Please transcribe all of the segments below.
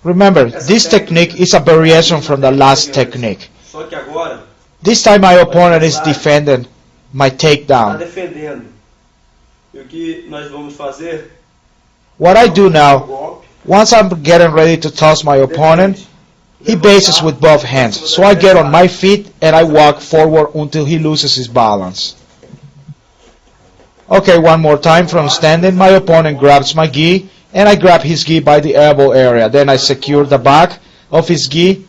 Remember, this technique is a variation from the last technique. This time my opponent is defending my takedown. What I do now, once I'm getting ready to toss my opponent, he bases with both hands. So I get on my feet and I walk forward until he loses his balance. Okay, one more time from standing. My opponent grabs my gi and I grab his gi by the elbow area. Then I secure the back of his gi.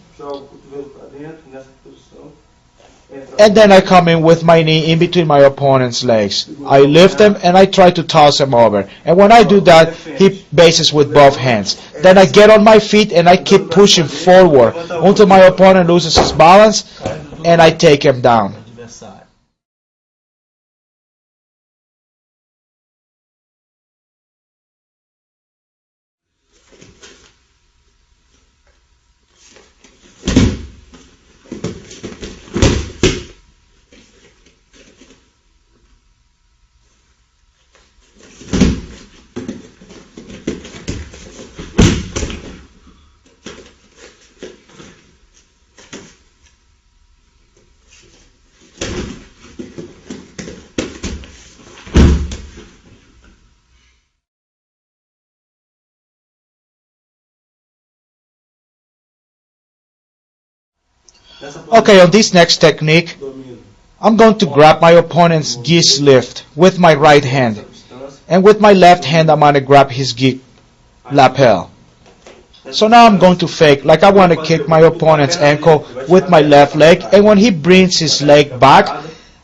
And then I come in with my knee in between my opponent's legs. I lift him and I try to toss him over. And when I do that, he bases with both hands. Then I get on my feet and I keep pushing forward until my opponent loses his balance and I take him down. Okay, on this next technique, I'm going to grab my opponent's gi lift with my right hand. And with my left hand, I'm going to grab his gi lapel. So now I'm going to fake, like I want to kick my opponent's ankle with my left leg. And when he brings his leg back,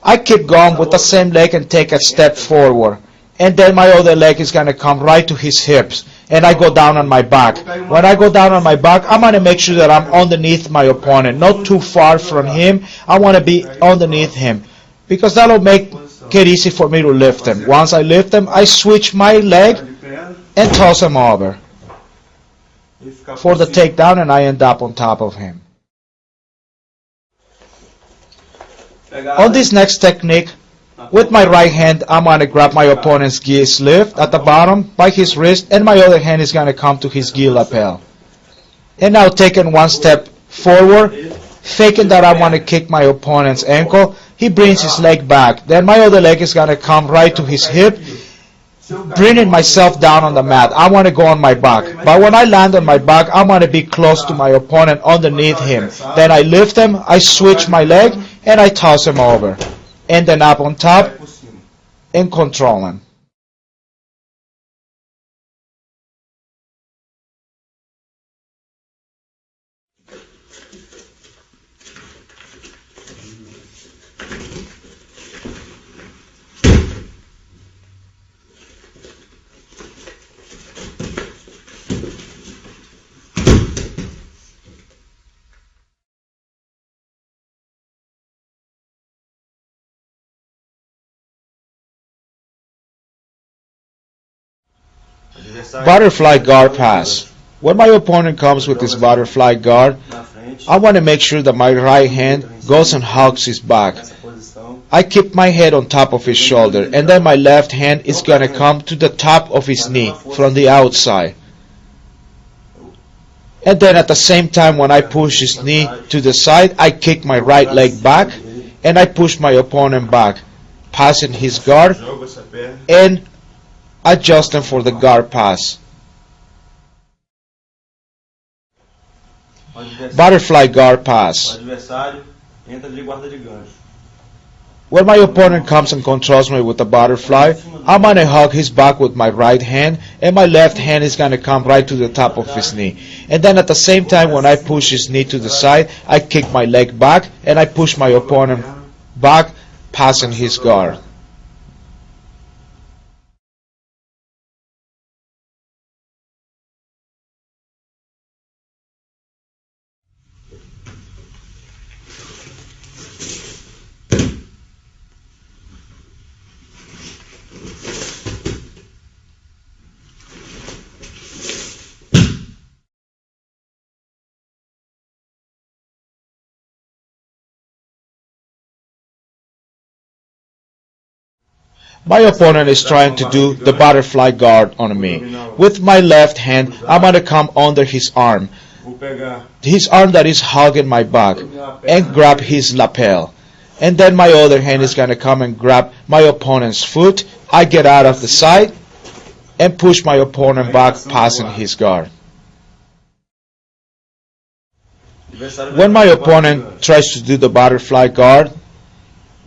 I keep going with the same leg and take a step forward. And then my other leg is going to come right to his hips. And I go down on my back. When I go down on my back, I'm going to make sure that I'm underneath my opponent, not too far from him. I want to be underneath him because that'll make it easy for me to lift him. Once I lift him, I switch my leg and toss him over for the takedown, and I end up on top of him. On this next technique, with my right hand, I'm going to grab my opponent's gi lift at the bottom by his wrist, and my other hand is going to come to his gi lapel. And now taking one step forward, faking that I want to kick my opponent's ankle, he brings his leg back. Then my other leg is going to come right to his hip, bringing myself down on the mat. I want to go on my back. But when I land on my back, I want to be close to my opponent underneath him. Then I lift him, I switch my leg, and I toss him over. Ending up on top and controlling. Butterfly guard pass. When my opponent comes with this butterfly guard, I want to make sure that my right hand goes and hugs his back. I keep my head on top of his shoulder, and then my left hand is going to come to the top of his knee from the outside. And then at the same time, when I push his knee to the side, I kick my right leg back and I push my opponent back, passing his guard and adjusting for the guard pass. Butterfly guard pass. When my opponent comes and controls me with the butterfly, I'm going to hug his back with my right hand, and my left hand is going to come right to the top of his knee. And then at the same time, when I push his knee to the side, I kick my leg back and I push my opponent back, passing his guard. My opponent is trying to do the butterfly guard on me. With my left hand, I'm going to come under his arm that is hugging my back, and grab his lapel. And then my other hand is going to come and grab my opponent's foot. I get out of the side and push my opponent back, passing his guard. When my opponent tries to do the butterfly guard,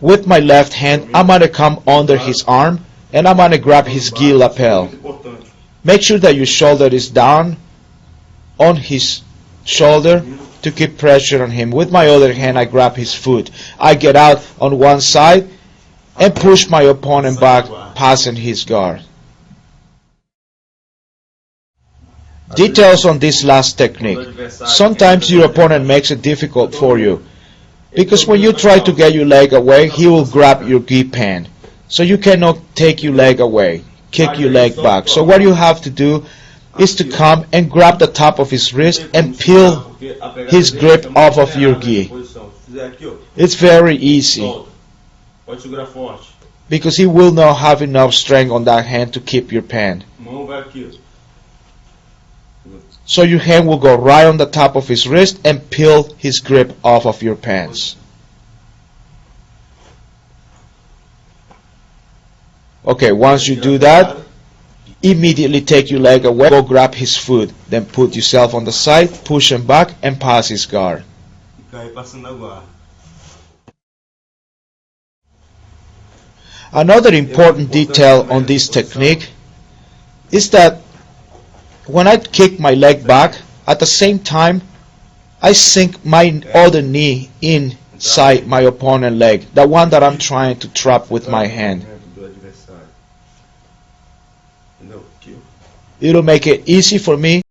with my left hand, I'm going to come under his arm and I'm going to grab his gi lapel. Make sure that your shoulder is down on his shoulder to keep pressure on him. With my other hand, I grab his foot. I get out on one side and push my opponent back, passing his guard. Details on this last technique. Sometimes your opponent makes it difficult for you, because when you try to get your leg away, he will grab your gi pant. So you cannot take your leg away, kick your leg back. So what you have to do is to come and grab the top of his wrist and peel his grip off of your gi. It's very easy, because he will not have enough strength on that hand to keep your pant. So your hand will go right on the top of his wrist and peel his grip off of your pants. Okay, once you do that, immediately take your leg away, go grab his foot, then put yourself on the side, push him back, and pass his guard. Another important detail on this technique is that when I kick my leg back, at the same time, I sink my other knee inside my opponent's leg, the one that I'm trying to trap with my hand. It'll make it easy for me